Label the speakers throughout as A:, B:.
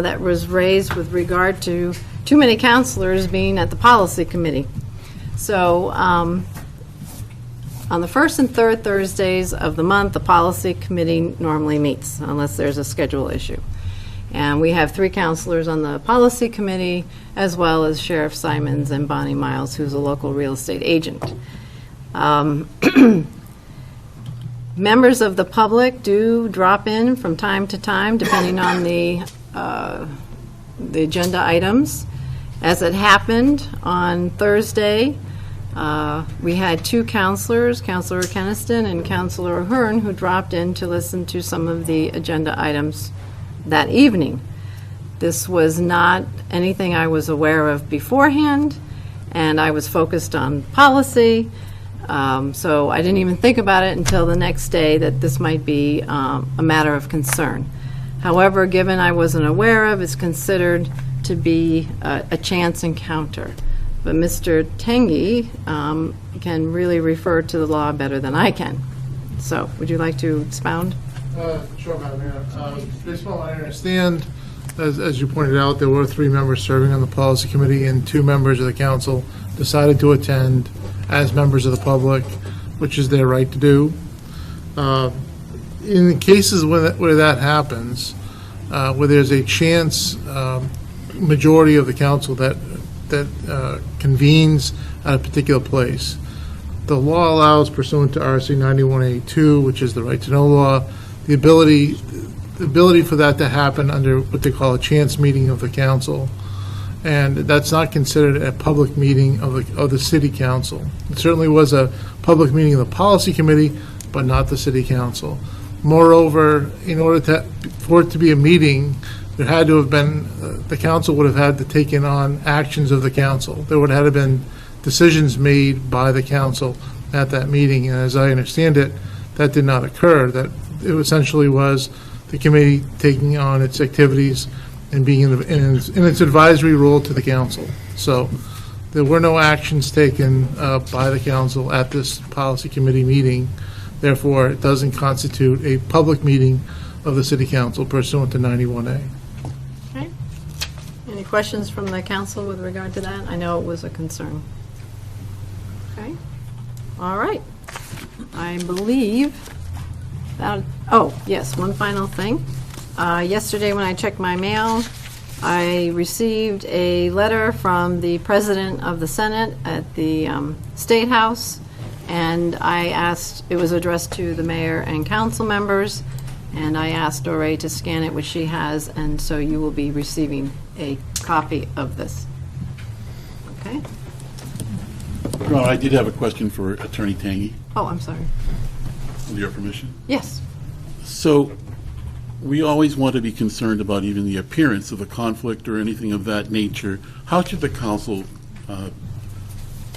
A: that was raised with regard to too many councilors being at the policy committee. So on the first and third Thursdays of the month, the policy committee normally meets unless there's a schedule issue. And we have 3 councilors on the policy committee, as well as Sheriff Simons and Bonnie Miles, who's a local real estate agent. Members of the public do drop in from time to time, depending on the agenda items. As it happened on Thursday, we had 2 councilors, Councilor Keniston and Councilor Ahern, who dropped in to listen to some of the agenda items that evening. This was not anything I was aware of beforehand, and I was focused on policy, so I didn't even think about it until the next day that this might be a matter of concern. However, given I wasn't aware of, it's considered to be a chance encounter. But Mr. Tengi can really refer to the law better than I can. So, would you like to expound?
B: Sure, Madam Mayor. Based on what I understand, as you pointed out, there were 3 members serving on the policy committee, and 2 members of the council decided to attend as members of the public, which is their right to do. In cases where that happens, where there's a chance majority of the council that convenes at a particular place, the law allows, pursuant to RC 91A2, which is the right to know law, the ability for that to happen under what they call a chance meeting of the council, and that's not considered a public meeting of the city council. It certainly was a public meeting of the policy committee, but not the city council. Moreover, in order for it to be a meeting, there had to have been, the council would have had to take in on actions of the council. There would have been decisions made by the council at that meeting, and as I understand it, that did not occur. That it essentially was the committee taking on its activities and being in its advisory role to the council. So there were no actions taken by the council at this policy committee meeting. Therefore, it doesn't constitute a public meeting of the city council pursuant to 91A.
A: Okay. Any questions from the council with regard to that? I know it was a concern. Okay. All right. I believe that, oh, yes, one final thing. Yesterday when I checked my mail, I received a letter from the President of the Senate at the State House, and I asked, it was addressed to the mayor and council members, and I asked Doree to scan it, which she has, and so you will be receiving a copy of this. Okay?
C: Well, I did have a question for Attorney Tangi,
A: Oh, I'm sorry.
C: with your permission.
A: Yes.
C: So we always want to be concerned about even the appearance of a conflict or anything of that nature. How should the council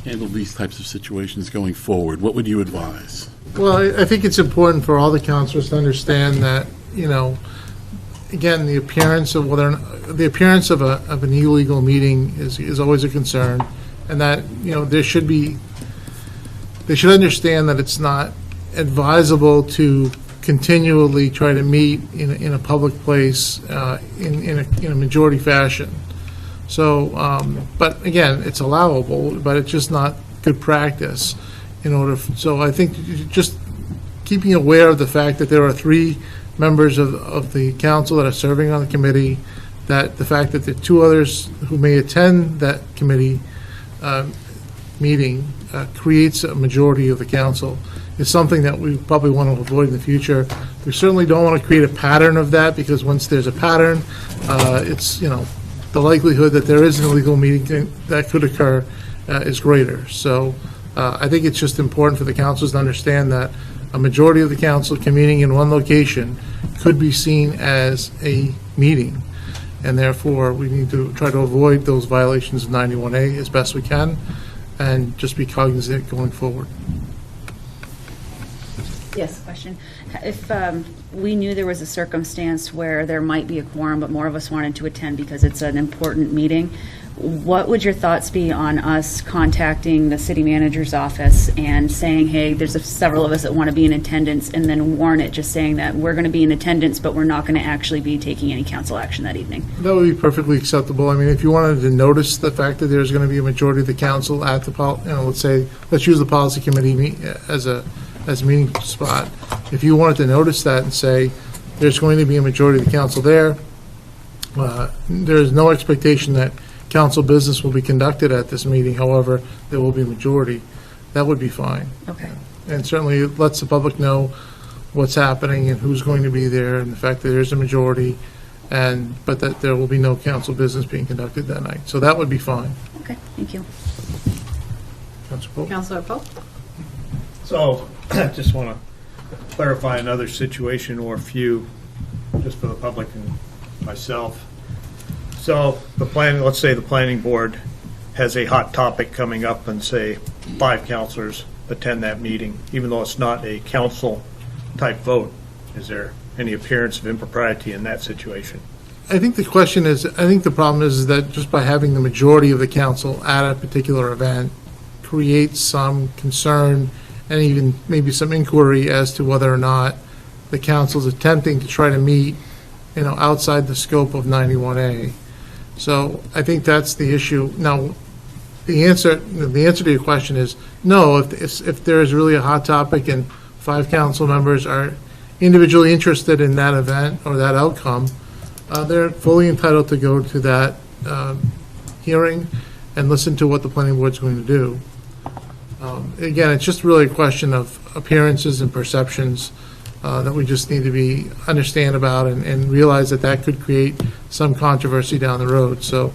C: handle these types of situations going forward? What would you advise?
B: Well, I think it's important for all the councilors to understand that, again, the appearance of an illegal meeting is always a concern, and that they should understand that it's not advisable to continually try to meet in a public place in a majority fashion. So, but again, it's allowable, but it's just not good practice. So I think just keeping aware of the fact that there are 3 members of the council that are serving on the committee, that the fact that there are 2 others who may attend that committee meeting creates a majority of the council is something that we probably want to avoid in the future. We certainly don't want to create a pattern of that, because once there's a pattern, it's, the likelihood that there is an illegal meeting that could occur is greater. So I think it's just important for the councils to understand that a majority of the council convening in one location could be seen as a meeting, and therefore we need to try to avoid those violations of 91A as best we can, and just be cognizant going forward.
A: Yes.
D: Question. If we knew there was a circumstance where there might be a quorum, but more of us wanted to attend because it's an important meeting, what would your thoughts be on us contacting the city manager's office and saying, hey, there's several of us that want to be in attendance, and then warn it just saying that we're going to be in attendance, but we're not going to actually be taking any council action that evening?
B: That would be perfectly acceptable. I mean, if you wanted to notice the fact that there's going to be a majority of the council at the, let's use the policy committee as a meeting spot. If you wanted to notice that and say, there's going to be a majority of the council there, there's no expectation that council business will be conducted at this meeting, however, there will be a majority, that would be fine.
D: Okay.
B: And certainly it lets the public know what's happening and who's going to be there, and the fact that there's a majority, but that there will be no council business being conducted that night. So that would be fine.
D: Okay, thank you.
B: Councilor Pope?
A: Councilor Pope?
E: So, I just want to clarify another situation or a few, just for the public and myself. So, let's say the planning board has a hot topic coming up and say 5 councilors attend that meeting, even though it's not a council-type vote. Is there any appearance of impropriety in that situation?
B: I think the problem is that just by having the majority of the council at a particular event creates some concern and even maybe some inquiry as to whether or not the council is attempting to try to meet, outside the scope of 91A. So I think that's the issue. Now, the answer to your question is no. If there is really a hot topic and 5 council members are individually interested in that event or that outcome, they're fully entitled to go to that hearing and listen to what the planning board's going to do. Again, it's just really a question of appearances and perceptions that we just need to understand about and realize that could create some controversy down the road. So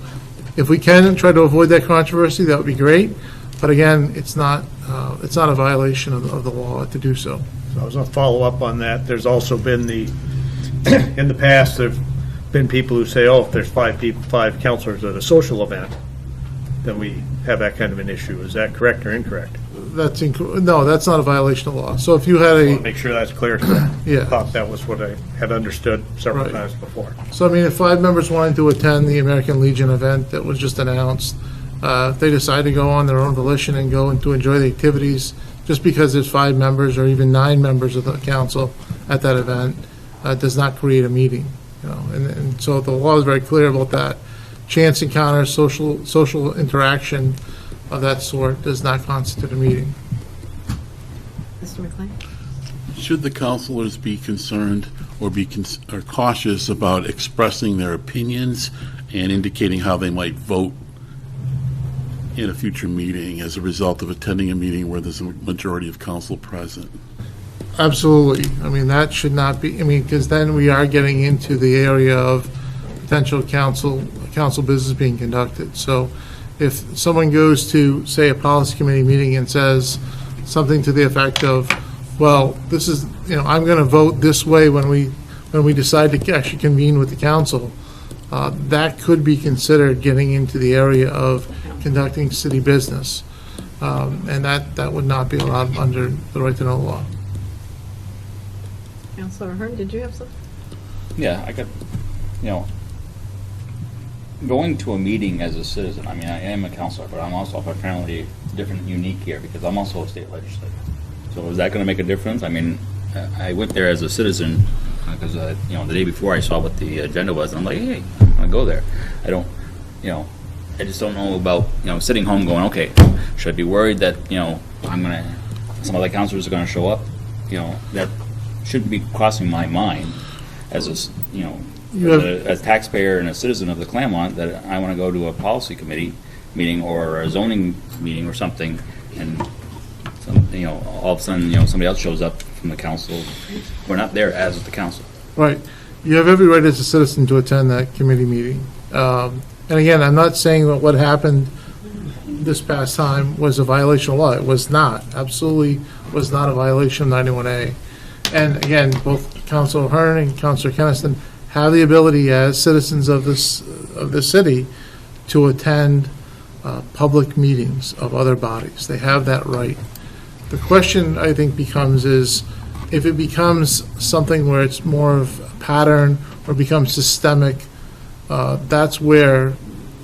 B: if we can try to avoid that controversy, that would be great. But again, it's not a violation of the law to do so.
E: So I was going to follow up on that. There's also been in the past, there have been people who say, if there's 5 councilors at a social event, then we have that kind of an issue. Is that correct or incorrect?
B: No, that's not a violation of law. So if you had
E: Make sure that's clear.
B: Yeah.
E: I thought that was what I had understood several
B: Right.
E: times before.
B: So, I mean, if 5 members wanted to attend the American Legion event that was just announced, if they decide to go on their own volition and go and to enjoy the activities, just because there's 5 members or even 9 members of the council at that event, does not create a meeting. And so the law is very clear about that. Chance encounters, social interaction of that sort does not constitute a meeting.
A: Mr. McLean?
C: Should the councilors be concerned or or cautious about expressing their opinions and indicating how they might vote in a future meeting as a result of attending a meeting where there's a majority of council present?
B: Absolutely. I mean, that should not be, because then we are getting into the area of potential council business being conducted. So if someone goes to, say, a policy committee meeting and says something to the effect of, well, this is, I'm going to vote this way when we decide to actually convene with the council, that could be considered getting into the area of conducting city business. And that would not be allowed under the right to know law.
A: Councilor Hearn, did you have something?
F: Yeah, I got, going to a meeting as a citizen, I am a councilor, but I'm also apparently different and unique here because I'm also a state legislator. So is that going to make a difference? I went there as a citizen because, the day before I saw what the agenda was, and I'm like, hey, I'm going to go there. I just don't know about, sitting home going, okay, should I be worried that, some other councilors are going to show up? That shouldn't be crossing my mind as a taxpayer and a citizen of the Claremont that I want to go to a policy committee meeting or a zoning meeting or something, and all of a sudden, somebody else shows up from the council. We're not there as the council.
B: Right. You have every right as a citizen to attend that committee meeting. And again, I'm not saying that what happened this past time was a violation of law. It was not. Absolutely was not a violation of 91A. And again, both Councilor Hearn and Councilor Keniston have the ability as citizens of this city to attend public meetings of other bodies. They have that right. The question, I think, becomes is if it becomes something where it's more of a pattern or becomes systemic, that's where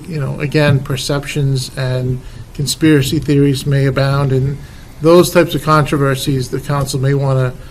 B: again, perceptions and conspiracy theories may abound, and those types of controversies the council may want to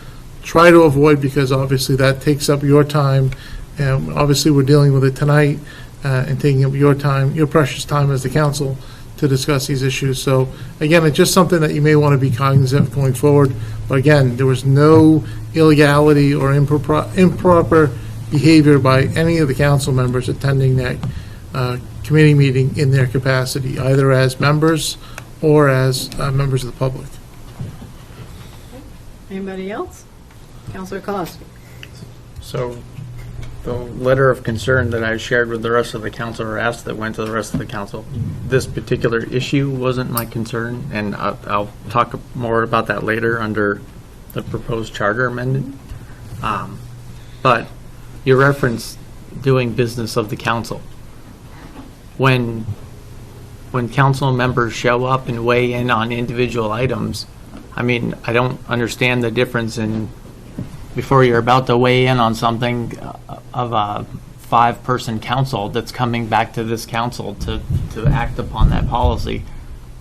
B: try to avoid, because obviously that takes up your time, and obviously we're dealing with it tonight, and taking up your time, your precious time as the council to discuss these issues. So again, it's just something that you may want to be cognizant of going forward. But again, there was no illegality or improper behavior by any of the council members attending that committee meeting in their capacity, either as members or as members of the public.
A: Anybody else? Councilor Koloski.
G: So the letter of concern that I shared with the rest of the council, or asked that went to the rest of the council, this particular issue wasn't my concern, and I'll talk more about that later under the proposed charter amendment. But you referenced doing business of the council. When council members show up and weigh in on individual items, I mean, I don't understand the difference in, before you're about to weigh in on something of a 5-person council that's coming back to this council to act upon that policy.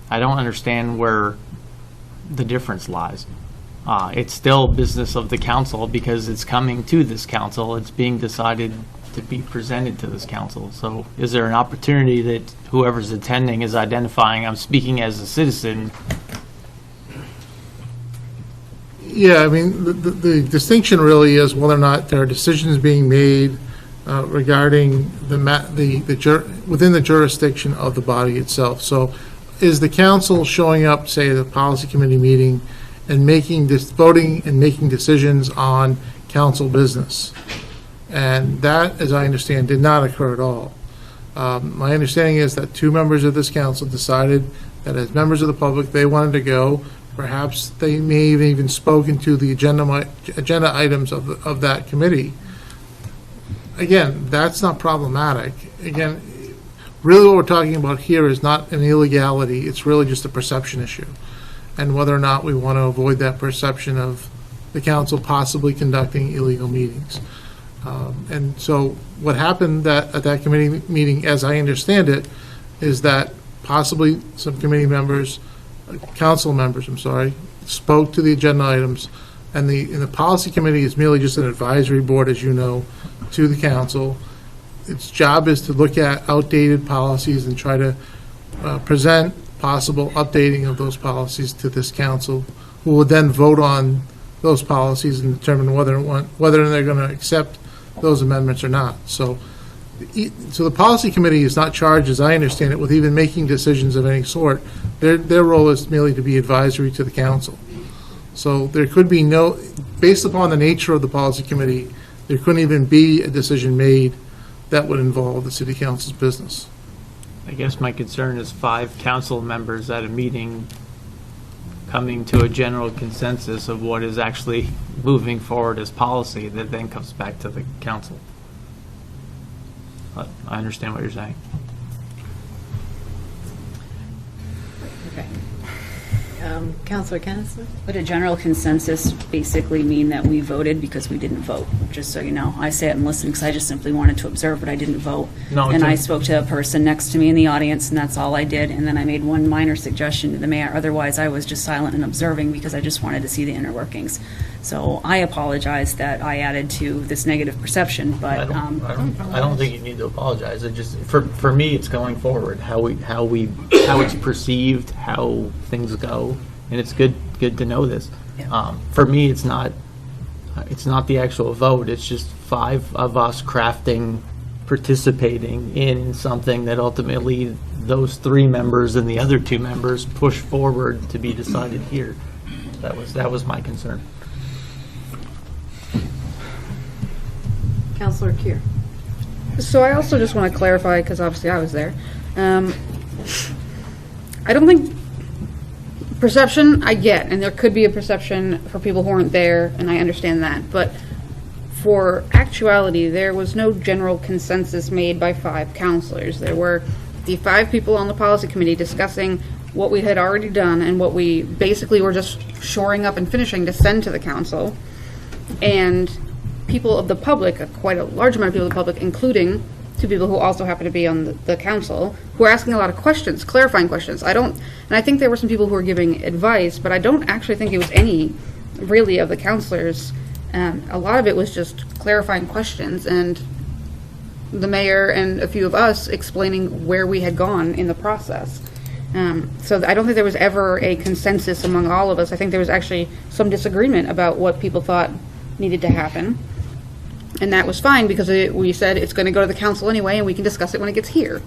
G: I don't understand where the difference lies. It's still business of the council because it's coming to this council. It's being decided to be presented to this council. So is there an opportunity that whoever's attending is identifying, I'm speaking as a citizen?
B: Yeah, I mean, the distinction really is whether or not there are decisions being made regarding within the jurisdiction of the body itself. So is the council showing up, say, at the policy committee meeting and voting and making decisions on council business? And that, as I understand, did not occur at all. My understanding is that 2 members of this council decided that as members of the public, they wanted to go. Perhaps they may have even spoken to the agenda items of that committee. Again, that's not problematic. Again, really what we're talking about here is not an illegality. It's really just a perception issue, and whether or not we want to avoid that perception of the council possibly conducting illegal meetings. And so what happened at that committee meeting, as I understand it, is that possibly some committee members, council members, spoke to the agenda items, and the policy committee is merely just an advisory board, as you know, to the council. Its job is to look at outdated policies and try to present possible updating of those policies to this council, who will then vote on those policies and determine whether they're going to accept those amendments or not. So the policy committee is not charged, as I understand it, with even making decisions of any sort. Their role is merely to be advisory to the council. So there could be based upon the nature of the policy committee, there couldn't even be a decision made that would involve the city council's business.
G: I guess my concern is 5 council members at a meeting coming to a general consensus of what is actually moving forward as policy that then comes back to the council. But I understand what you're saying.
A: Okay. Councilor Kennison?
D: Would a general consensus basically mean that we voted because we didn't vote? Just so you know, I say it and listen because I just simply wanted to observe, but I didn't vote.
G: No,
D: and I spoke to a person next to me in the audience, and that's all I did. And then I made one minor suggestion to the mayor. Otherwise, I was just silent and observing because I just wanted to see the inner workings. So I apologize that I added to this negative perception, but
G: I don't think you need to apologize. It just for me, it's going forward, how it's perceived, how things go, and it's good to know this. For me, it's not the actual vote. It's just 5 of us participating in something that ultimately those 3 members and the other 2 members push forward to be decided here. That was my concern.
A: Councilor Kier?
H: So I also just want to clarify, because obviously I was there. I don't think perception I get, and there could be a perception for people who aren't there, and I understand that. But for actuality, there was no general consensus made by 5 councilors. There were the 5 people on the policy committee discussing what we had already done and what we basically were just shoring up and finishing to send to the council. And people of the public, quite a large amount of people of the public, including two people who also happen to be on the council, who are asking a lot of questions, clarifying questions. And I think there were some people who were giving advice, but I don't actually think it was any really of the councilors. A lot of it was just clarifying questions and the mayor and a few of us explaining where we had gone in the process. So I don't think there was ever a consensus among all of us. I think there was actually some disagreement about what people thought needed to happen. And that was fine because we said it's going to go to the council anyway and we can discuss it when it gets here.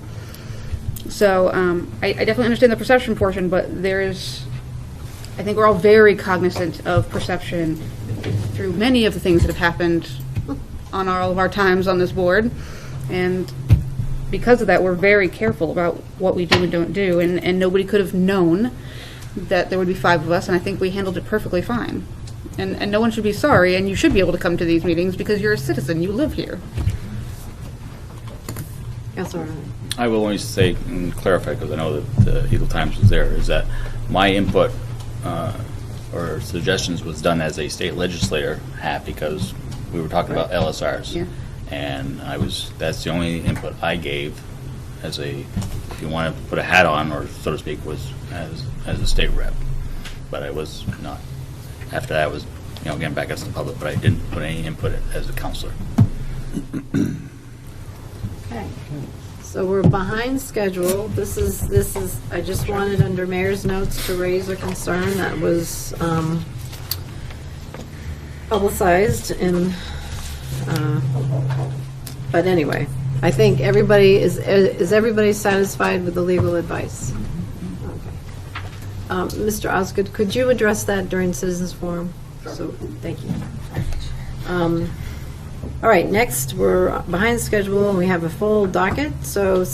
H: So I definitely understand the perception portion, but I think we're all very cognizant of perception through many of the things that have happened on all of our times on this board. And because of that, we're very careful about what we do and don't do. And nobody could have known that there would be 5 of us, and I think we handled it perfectly fine. And no one should be sorry, and you should be able to come to these meetings because you're a citizen, you live here.
A: Councilor O'Hearn.
F: I will only say and clarify, because I know that the Eagle Times was there, is that my input or suggestions was done as a state legislator hat because we were talking about LSRs.
H: Yeah.
F: And that's the only input I gave as if you want to put a hat on, or so to speak, was as a state rep. But I was not. After that, I was, again, back as the public, but I didn't put any input as a counselor.
A: Okay. So we're behind schedule. This is, I just wanted under mayor's notes to raise a concern that was publicized in, but anyway, I think everybody is everybody satisfied with the legal advice? Okay. Mr. Osgood, could you address that during citizens forum? So, thank you. All right, next, we're behind schedule, and we have a full docket, so